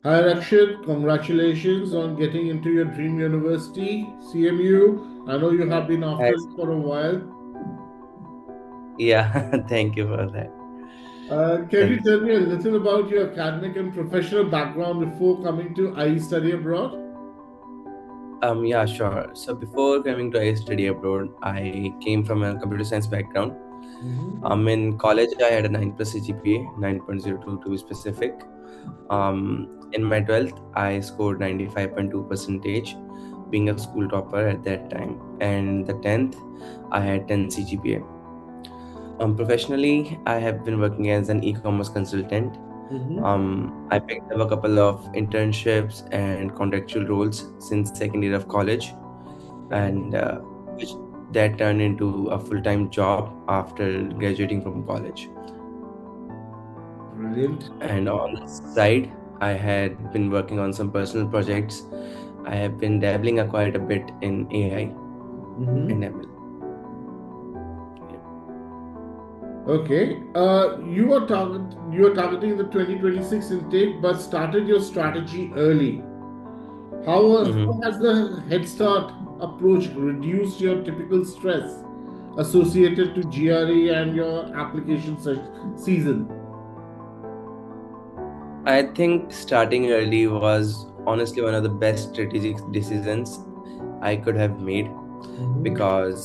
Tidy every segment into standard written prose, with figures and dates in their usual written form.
Hi Rakshit, congratulations on getting into your dream university, CMU. I know you have been after it Yes. for a while. Yeah, thank you for that. Can you Thank tell me a little about your academic and professional background before coming to IE study abroad? yeah, sure. So before coming to I study abroad, I came from a computer science background. Mhm. In college, I had a 9 plus CGPA, 9.02 to be specific. In my 12th, I scored 95.2 percentage, being a school topper at that time. And the 10th, I had 10 CGPA. Professionally, I have been working as an e-commerce consultant. Mhm. I picked up a couple of internships and contractual roles since second year of college, Mhm. and which that turned into a full-time job after graduating from college. Brilliant. And on the side, I had been working on some personal projects. I have been dabbling quite a bit in AI and Mhm. ML. Yeah. Okay. You are targeting the 2026 intake, but started your strategy early. How Mhm. has the Head Start approach reduced your typical stress associated to GRE and your season? I think starting early was honestly one of the best strategic decisions I could have made Mhm. because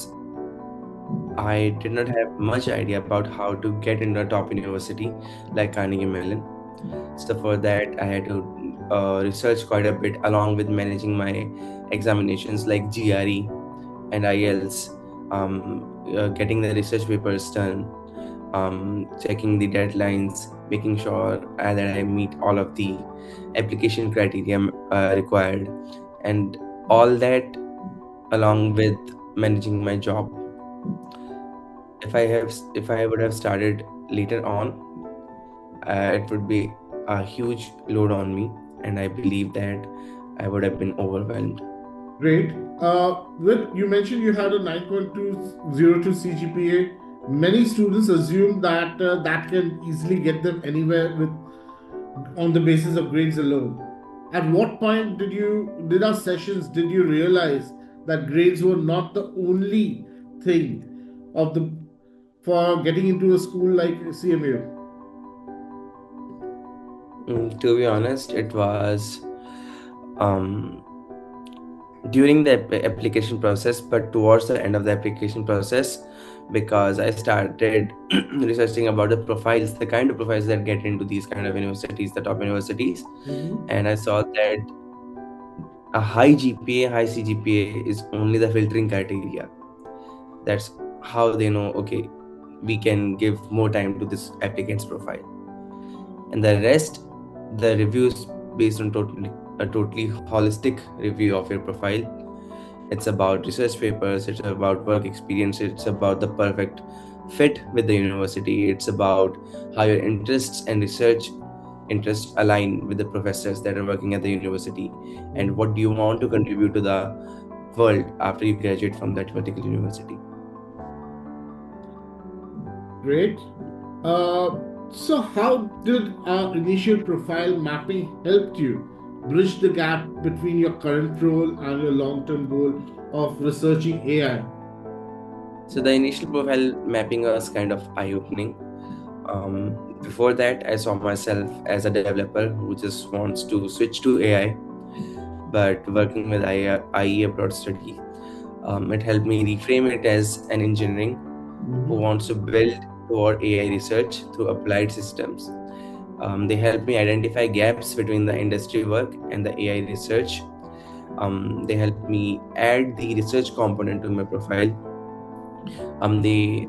I did not have much idea about how to get into a top university like Carnegie Mellon. So for that, I had to research quite a bit along with managing my examinations like GRE and IELTS, getting the research papers done, checking the deadlines, making sure that I meet all of the application criteria required, and all that along with managing my job. If I would have started later on, it would be a huge load on me, and I believe that I would have been overwhelmed. Great. You mentioned you had a 9.202 CGPA. Many students assume that that can easily get them anywhere with on the basis of grades alone. At what point did our sessions did you realize that grades were not the only thing of the for getting into a school like CMU? To be honest, it was um, during the application process, but towards the end of the application process, because I started researching about the profiles, the kind of profiles that get into these kind of universities, the top universities, Mhm. and I saw that a high GPA, high CGPA is only the filtering criteria. That's how they know, okay, we can give more time to this applicant's profile. And the rest, the reviews based on a totally holistic review of your profile. It's about research papers, it's about work experience, it's about the perfect fit with the university, it's about how your interests and research interests align with the professors that are working at the university, and Mhm. what do you want to contribute to the world after you graduate from that particular university. Great. Uh, so, how did our initial profile mapping help you bridge the gap between your current role and your long-term goal of researching AI? So the initial profile mapping was kind of eye-opening. Before that, I saw myself as a developer who just wants to switch to AI, but working with IE abroad study, it helped me reframe it as an engineering who Mhm. wants to build toward AI research through applied systems. They help me identify gaps between the industry work and the AI research. They help me add the research component to my profile. They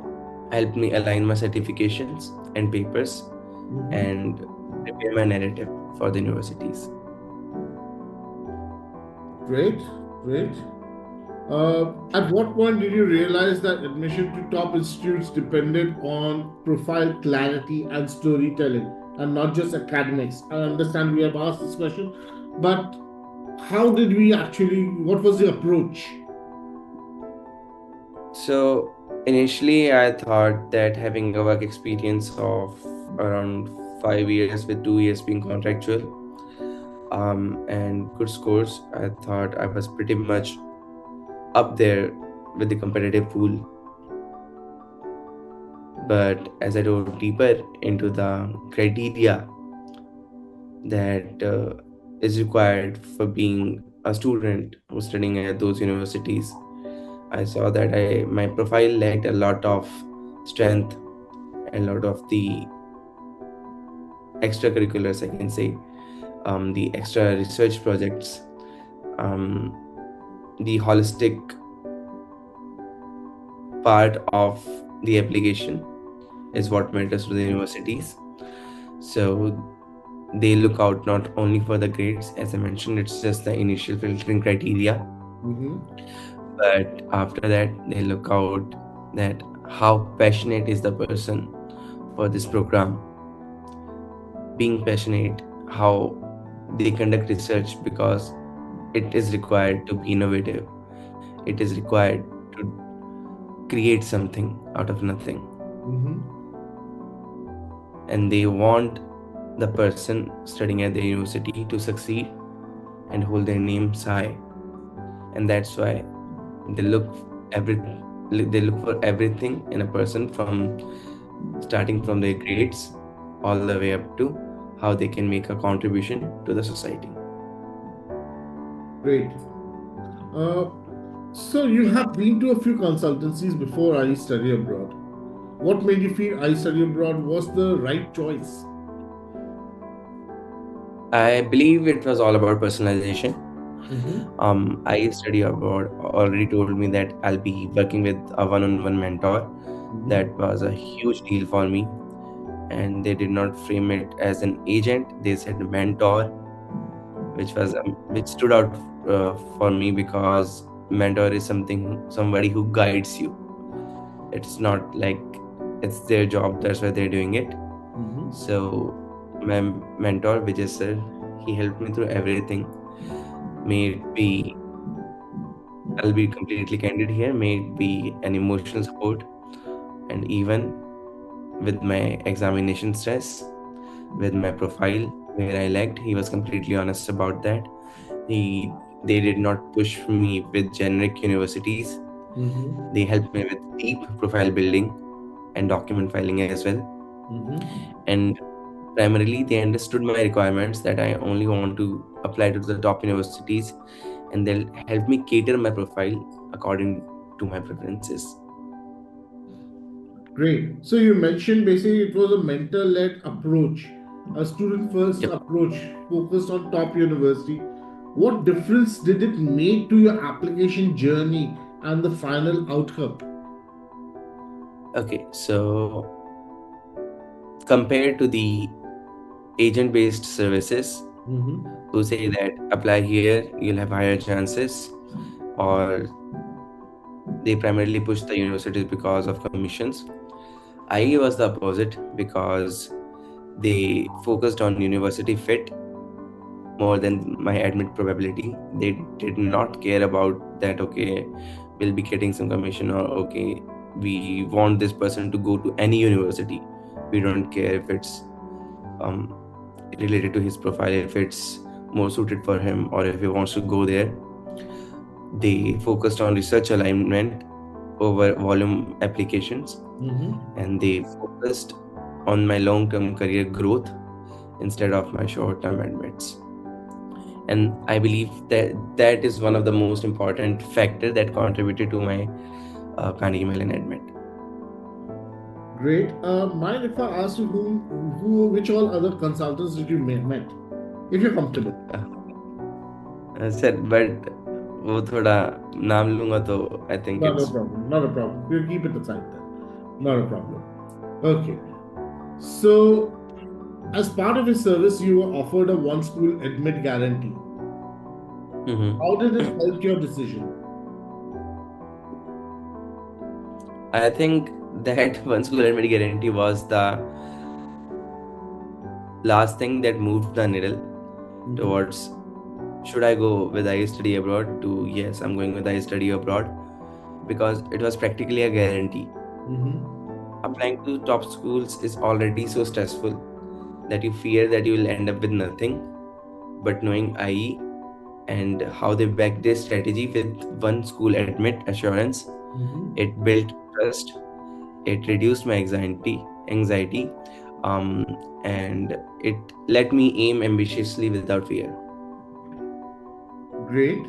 help me align my certifications and papers Mhm. and prepare my narrative for the universities. Great, great. At what point did you realize that admission to top institutes depended on profile clarity and storytelling and not just academics? I understand we have asked this question, but how did we actually, what was the approach? So initially, I thought that having a work experience of around 5 years with 2 years being contractual and good scores. I thought I was pretty much up there with the competitive pool. But as I dove deeper into the criteria that is required for being a student who's studying at those universities, I saw that my profile lacked a lot of strength, a lot of the extracurriculars, I can say, the extra research projects, um, the holistic part of the application is what matters to the universities. So they look out not only for the grades, as I mentioned, it's just the initial filtering criteria, Mm-hmm. but after that, they look out that how passionate is the person for this program, being passionate, how they conduct research, because it is required to be innovative, it is required to create something out of nothing, Mm-hmm. and they want the person studying at the university to succeed and hold their names high. And that's why they look every they look for everything in a person, from starting from their grades all the way up to how they can make a contribution to the society. Great. Uh, so you have been to a few consultancies before I study abroad. What made you feel I study abroad was the right choice? I believe it was all about personalization. Mm-hmm. I study abroad already told me that I'll be working with a one-on-one mentor. Mm-hmm. That was a huge deal for me, and they did not frame it as an agent. They said mentor, which stood out for me, because mentor is somebody who guides you. It's not like it's their job, that's why they're doing it. Mm-hmm. So my mentor Vijay sir, he helped me through everything. May it be, I'll be completely candid here, may it be an emotional support, and even with my examination stress, with my profile where I lagged, he was completely honest about that. he they did not push me with generic universities. Mm-hmm. They helped me with deep profile building and document filing as well. Mm-hmm. And primarily, they understood my requirements, that I only want to apply to the top universities, and they'll help me cater my profile according to my preferences. Great. So you mentioned basically it was a mentor-led approach, a student-first Yep. approach focused on top university. What difference did it make to your application journey and the final outcome? Okay, so compared to the agent based services Mm-hmm. who say that apply here, you'll have higher chances, or they primarily push the universities because of commissions. I was the opposite, because they focused on university fit more than my admit probability. They did not care about that, okay, we'll be getting some commission, or okay, we want this person to go to any university. We don't care if it's um, related to his profile, if it's more suited for him, or if he wants to go there. They focused on research alignment over volume applications, Mm-hmm. and they focused on my long term career growth instead of my short term admits. And I believe that that is one of the most important factor that contributed to my Carnegie Mellon admit. Great. Mind if I ask you which all other consultants did you met, if you're comfortable? Sir but वो थोड़ा नाम लूंगा तो I think Not a it's problem. Not a problem. We'll keep it aside then. Not a problem. Okay. So, as part of his service, you were offered a one school admit guarantee. How did it help your decision? I think that one school admit guarantee was the last thing that moved the needle Mm-hmm. towards should I go with I study abroad to yes, I'm going with I study abroad, because it was practically a guarantee. Mm-hmm. Applying to top schools is already so stressful that you fear that you will end up with nothing. but knowing IE and how they backed their strategy with one school admit assurance, it built trust, it reduced my anxiety, um, and it let me aim ambitiously without fear. Great.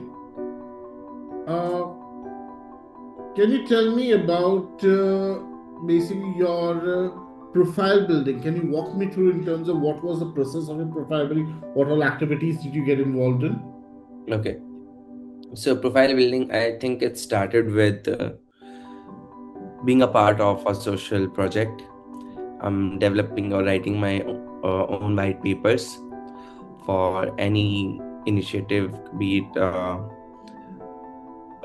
Uh, can you tell me about basically your profile building? Can you walk me through in terms of what was the process of your profile building? What all activities did you get involved in? Okay, so profile building, I think it started with being a part of a social project. Developing or writing my own white papers for any initiative, be it a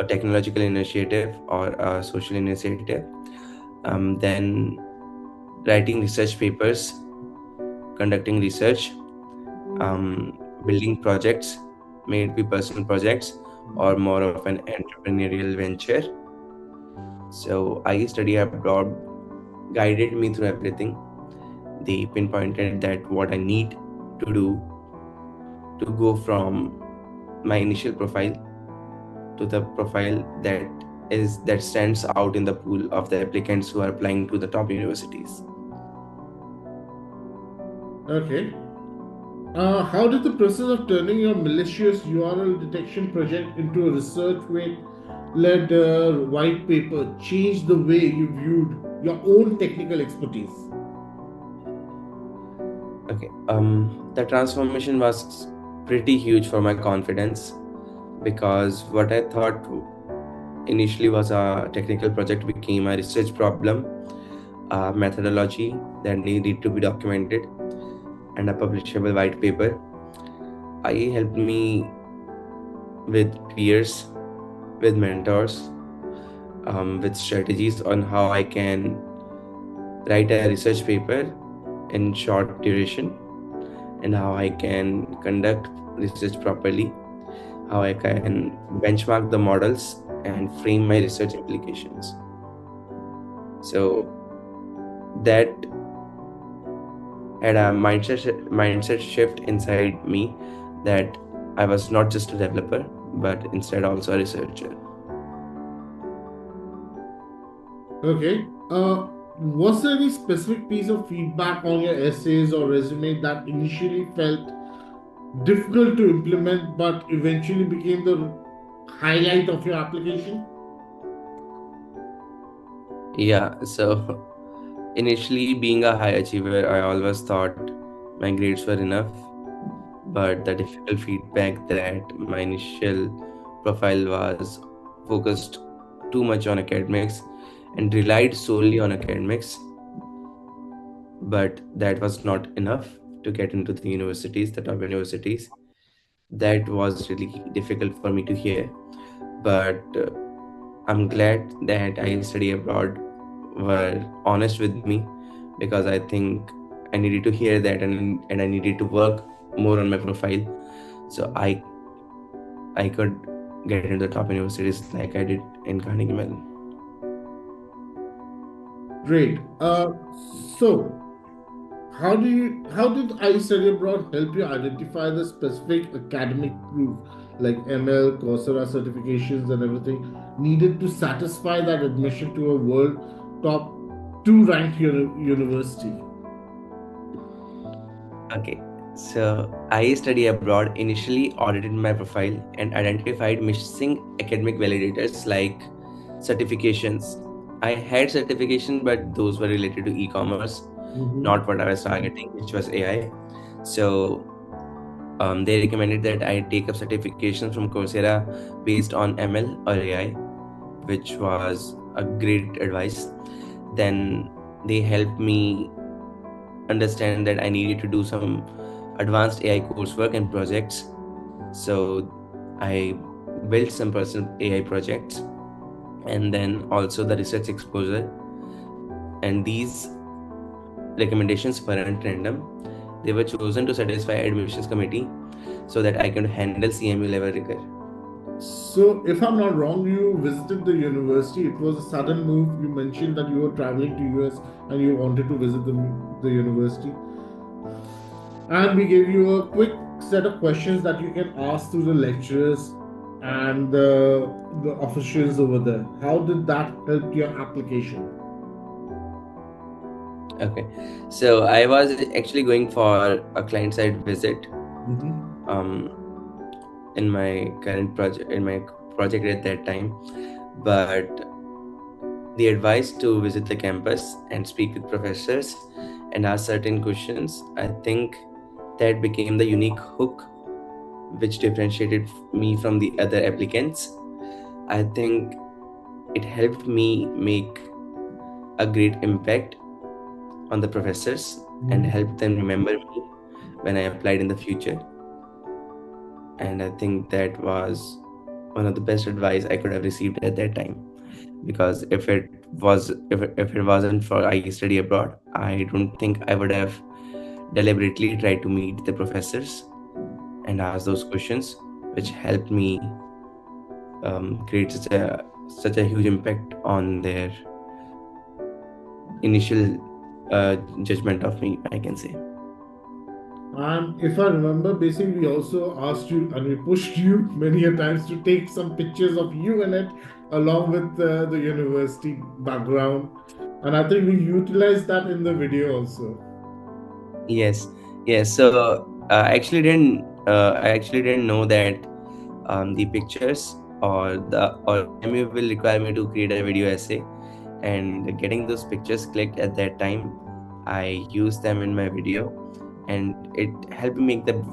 technological initiative or a social initiative. Then writing research papers, conducting research, building projects, may it be personal projects or more of an entrepreneurial venture. So I study abroad guided me through everything. They pinpointed that what I need to do to go from my initial profile to the profile that stands out in the pool of the applicants who are applying to the top universities. Okay. How did the process of turning your malicious URL detection project into a research-led white paper change the way you viewed your own technical expertise? Okay. The transformation was pretty huge for my confidence, because what I thought initially was a technical project became a research problem, a methodology that needed to be documented, and a publishable white paper. I helped me with peers, with mentors, with strategies on how I can write a research paper in short duration, and how I can conduct research properly, how I can benchmark the models and frame my research implications. So that had a mindset shift inside me, that I was not just a developer, but instead also a researcher. Okay. Was there any specific piece of feedback on your essays or resume that initially felt difficult to implement but eventually became the highlight of your application? Yeah, so initially, being a high achiever, I always thought my grades were enough, but the difficult feedback that my initial profile was focused too much on academics and relied solely on academics, but that was not enough to get into the universities, the top universities. That was really difficult for me to hear, but I'm glad that I study abroad were honest with me, because I think I needed to hear that, and I needed to work more on my profile, so I could get into the top universities like I did in Carnegie Mellon. Great. So how did I study abroad help you identify the specific academic proof like ML, Coursera certifications and everything needed to satisfy that admission to a world top two ranked university? Okay, so I study abroad initially audited my profile and identified missing academic validators like certifications. I had certification, but those were related to e-commerce, Mhm. not what I was targeting, which was AI. So they recommended that I take up certifications from Coursera based on ML or AI, which was a great advice. Then they helped me understand that I needed to do some advanced AI coursework and projects. So I built some personal AI projects, and then also the research exposure. And these recommendations weren't random. They were chosen to satisfy admissions committee so that I can handle CMU level rigor. So, if I'm not wrong, you visited the university. It was a sudden move. You mentioned that you were traveling to US and you wanted to visit the university. And we gave you a quick set of questions that you can ask to the lecturers and the officials over there? How did that help your application? Okay, so I was actually going for a client side visit Mm-hmm. um, in my current project, in my project at that time, but the advice to visit the campus and speak with professors and ask certain questions, I think that became the unique hook which differentiated me from the other applicants. I think it helped me make a great impact on the professors and Mm-hmm. helped them remember me when I applied in the future. And I think that was one of the best advice I could have received at that time. Because if it wasn't for I study abroad, I don't think I would have deliberately tried to meet the professors and ask those questions, which helped me create such a huge impact on their initial judgment of me, I can say. And if I remember, basically, we also asked you and we pushed you many a times to take some pictures of you in it, along with the university background. And I think we utilized that in the video also. Yes, yes. So I actually didn't know that the pictures or the MU will require me to create a video essay, and getting those pictures clicked at that time, I used them in my video, and it helped me make the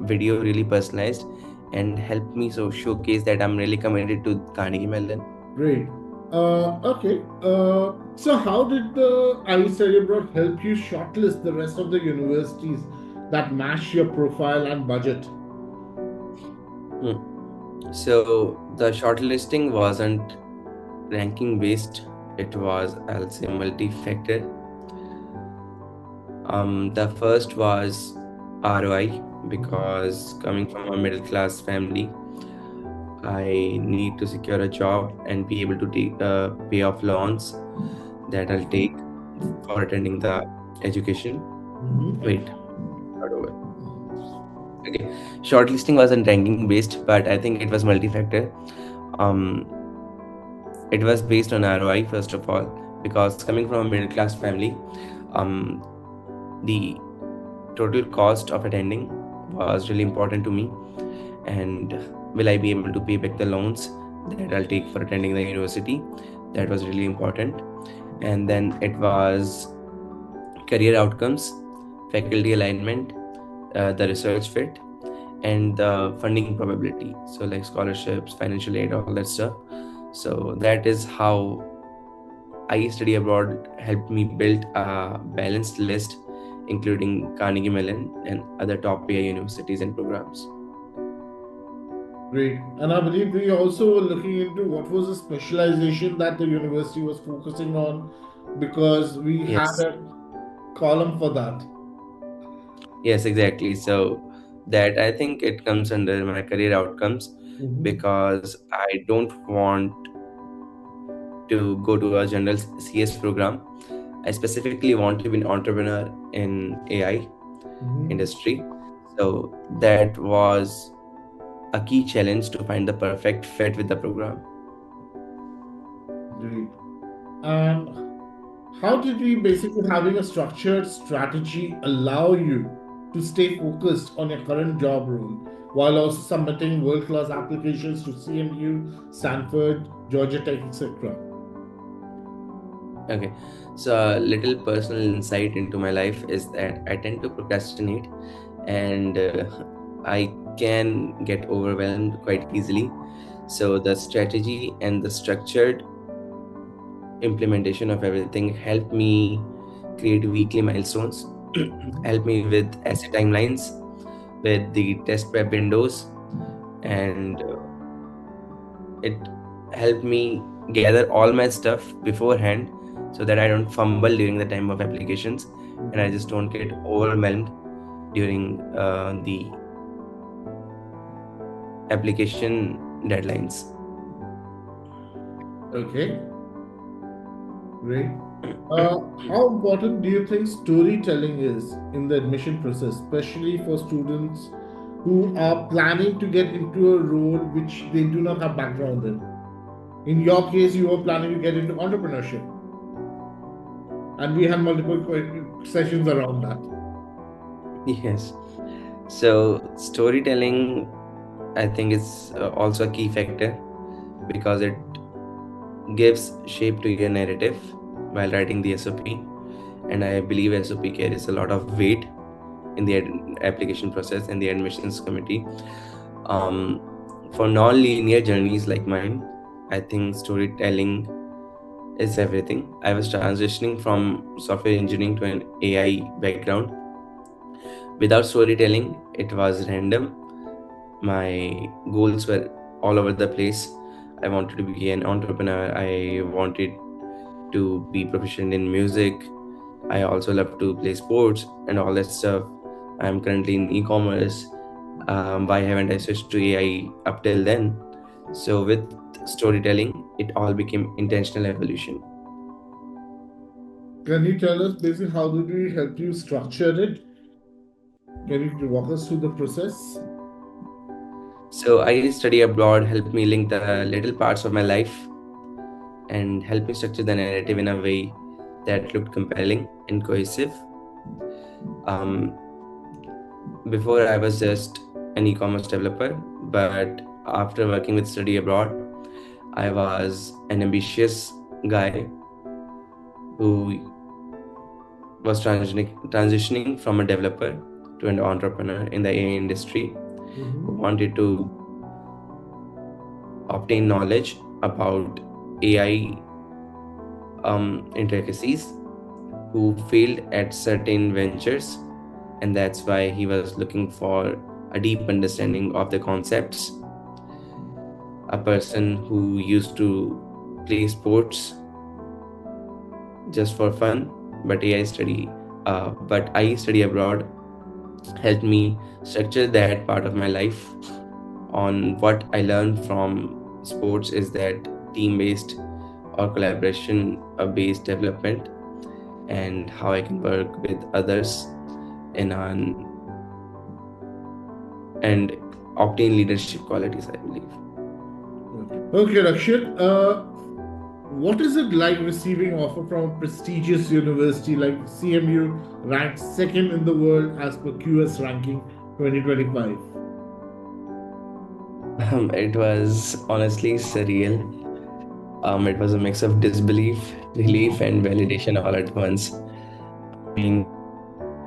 video really personalized and helped me so showcase that I'm really committed to Carnegie Mellon. Great. Okay. So, how did the I Study Abroad help you shortlist the rest of the universities that match your profile and budget? Hmm. So the shortlisting wasn't ranking based, it was, I'll say, multi-factor. The first was ROI, because coming from a middle class family, I need to secure a job and be able to pay off loans that I'll take for attending the education. Mm-hmm. Wait, start over. Okay, shortlisting wasn't ranking based, but I think it was multi-factor. Um, it was based on ROI first of all, because coming from a middle class family, um, the total cost of attending was really important to me, and will I be able to pay back the loans that I'll take for attending the university? That was really important. And then it was career outcomes, faculty alignment, the research fit, and the funding probability. So, like scholarships, financial aid, all that stuff. So, that is how I Study Abroad helped me build a balanced list, including Carnegie Mellon and other top tier universities and programs. Great. And I believe we also were looking into what was the specialization that the university was focusing on because we had Yes, a column for that. yes, exactly. So that, I think, it comes under my career outcomes, Mm-hmm. because I don't want to go to a general CS program. I specifically want to be an entrepreneur in AI Mm-hmm. industry. So that was a key challenge to find the perfect fit with the program. Great. And how did we basically having a structured strategy allow you to stay focused on your current job role while also submitting world-class applications to CMU, Stanford, Georgia Tech, etc.? Okay, so a little personal insight into my life is that I tend to procrastinate, and I can get overwhelmed quite easily. So the strategy and the structured implementation of everything helped me create weekly milestones, help me with essay timelines, with the test prep windows, and it helped me gather all my stuff beforehand so that I don't fumble during the time of applications, and I Mhm. just don't get overwhelmed during the application deadlines. Okay, great. How important do you think storytelling is in the admission process, especially for students who are planning to get into a role which they do not have background in. In your case, you were planning to get into entrepreneurship, and we had multiple sessions around that. Yes. So storytelling, I think, is also a key factor because it gives shape to your narrative while writing the SOP. And I believe SOP carries a lot of weight in the application process and the admissions committee. Um, for non-linear journeys like mine, I think storytelling is everything. I was transitioning from software engineering to an AI background. Without storytelling, it was random. My goals were all over the place. I wanted to be an entrepreneur. I wanted to be proficient in music. I also love to play sports and all that stuff. I'm currently in e-commerce. Why haven't I switched to AI up till then? So with storytelling, it all became intentional evolution. Can you tell us basically how did we help you structure it? Can you walk us through the process? So I study abroad helped me link the little parts of my life and help me structure the narrative in a way that looked compelling and cohesive. Um, Before I was just an e-commerce developer, but after working with study abroad, I was an ambitious guy who was transitioning from a developer to an entrepreneur in the AI industry, who wanted to obtain knowledge about AI intricacies, who failed at certain ventures, and that's why he was looking for a deep understanding of the concepts. A person who used to play sports just for fun, but I study abroad helped me structure that part of my life. On what I learned from sports is that team-based or collaboration-based development, and how I can work with others in an and obtain leadership qualities, I believe. Okay, Rakshit. What is it like receiving offer from a prestigious university like CMU, ranked second in the world as per QS ranking 2025? It was honestly surreal. It was a mix of disbelief, relief, and validation all at once. I mean,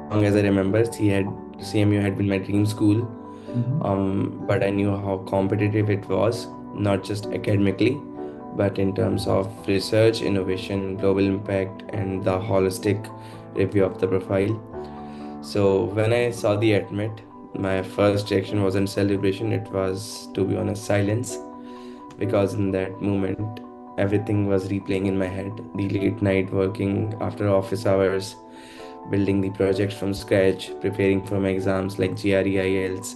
as long as I remember, CMU had been my dream school. But I knew how competitive it was, not just academically, but in terms of research, innovation, global impact, and the holistic review of the profile. So when I saw the admit, my first reaction wasn't celebration, it was, to be honest, silence, because in that moment, everything was replaying in my head. The late night working after office hours, building the projects from scratch, preparing for my exams like GRE, IELTS,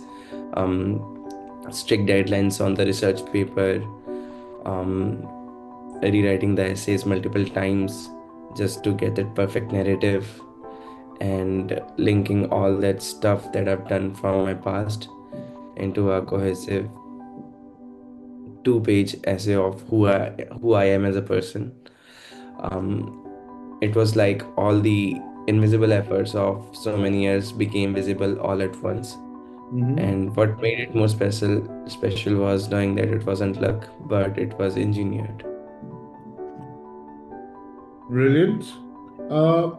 um, strict deadlines on the research paper, um, rewriting the essays multiple times just to get that perfect narrative, and linking all that stuff that I've done from my past into a cohesive two-page essay of who I am as a person. Um, it was like all the invisible efforts of so many years became visible all at once. And what made it more special was knowing that it wasn't luck, but it was engineered. Brilliant. Uh,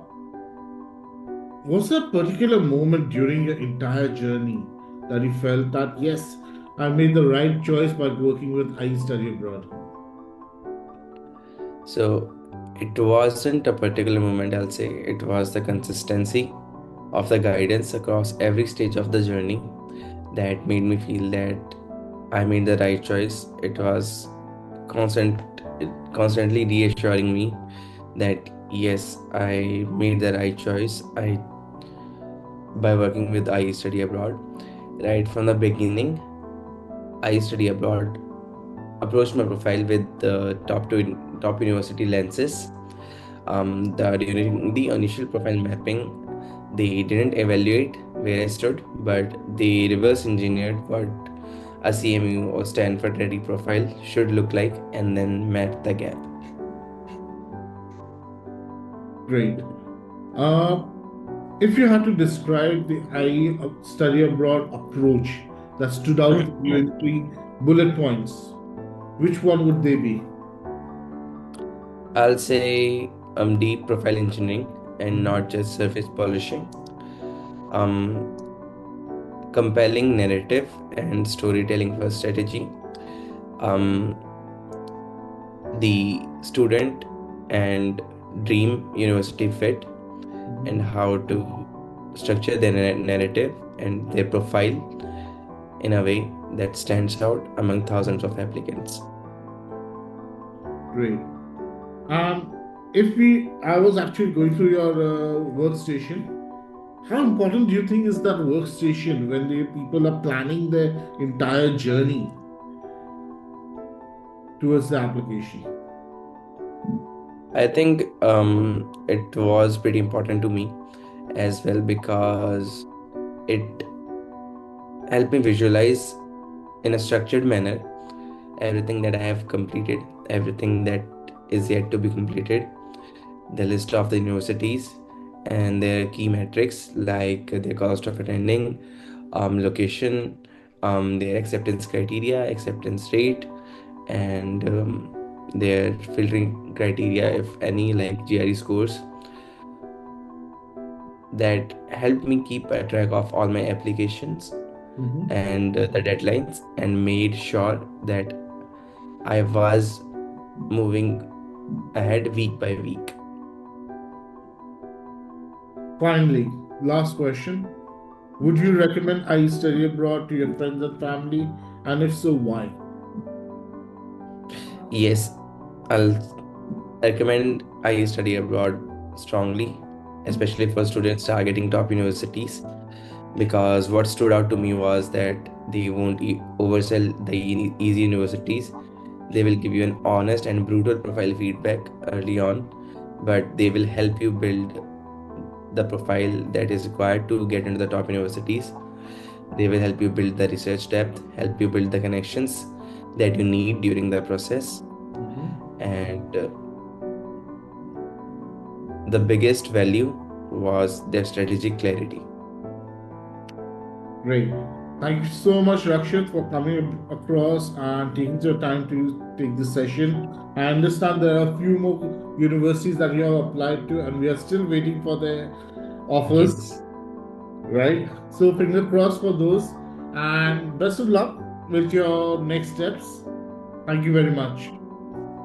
was there a particular moment during your entire journey that you felt that, yes, I made the right choice by working with I Study Abroad? So it wasn't a particular moment, I'll say. It was the consistency of the guidance across every stage of the journey that made me feel that I made the right choice. It was constant, constantly reassuring me that yes, I made the right choice. I by working with I Study Abroad. Right from the beginning, I Study Abroad approached my profile with the top university lenses. During the initial profile mapping, they didn't evaluate where I stood, but they reverse engineered what a CMU or Stanford ready profile should look like and then met the gap. Great. Uh, if you had to describe the I study abroad approach that stood out for you in three bullet points, which one would they be? I'll say deep profile engineering and Mhm. not just surface polishing. Um, Compelling narrative and storytelling for strategy. Um, the student and dream university fit and Mhm. how to structure their narrative and their profile in a way that stands out among thousands of applicants. Great. If we, I was actually going through your workstation. How important do you think is that workstation when the people are planning their entire journey towards the application? I think it was pretty important to me as well because it helped me visualize in a structured manner everything that I have completed, everything that is yet to be completed, the list of the universities and their key metrics like their cost of attending, location, their acceptance criteria, acceptance rate, and their filtering criteria, if any, like GRE scores, that helped me keep a track of all my applications Mhm. and the deadlines and made sure that I was moving ahead week by week. Finally, last question. Would you recommend I study abroad to your friends and family? And if so, why? Yes, I'll recommend I study abroad strongly, especially for students targeting top universities, because what stood out to me was that they won't oversell the easy universities. They will give you an honest and brutal profile feedback early on, but they will help you build the profile that is required to get into the top universities. They will help you build the research depth, help you build the connections that you need during the process, Mhm. and the biggest value was their strategic clarity. Great. Thank you so much, Rakshit, for coming across and taking your time to take this session. I understand there are a few more universities that you have applied to, and we are still waiting for their offers, Yes. right? So, finger crossed for those, and best of luck with your next steps. Thank you very much.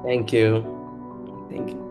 Thank you. Thank you.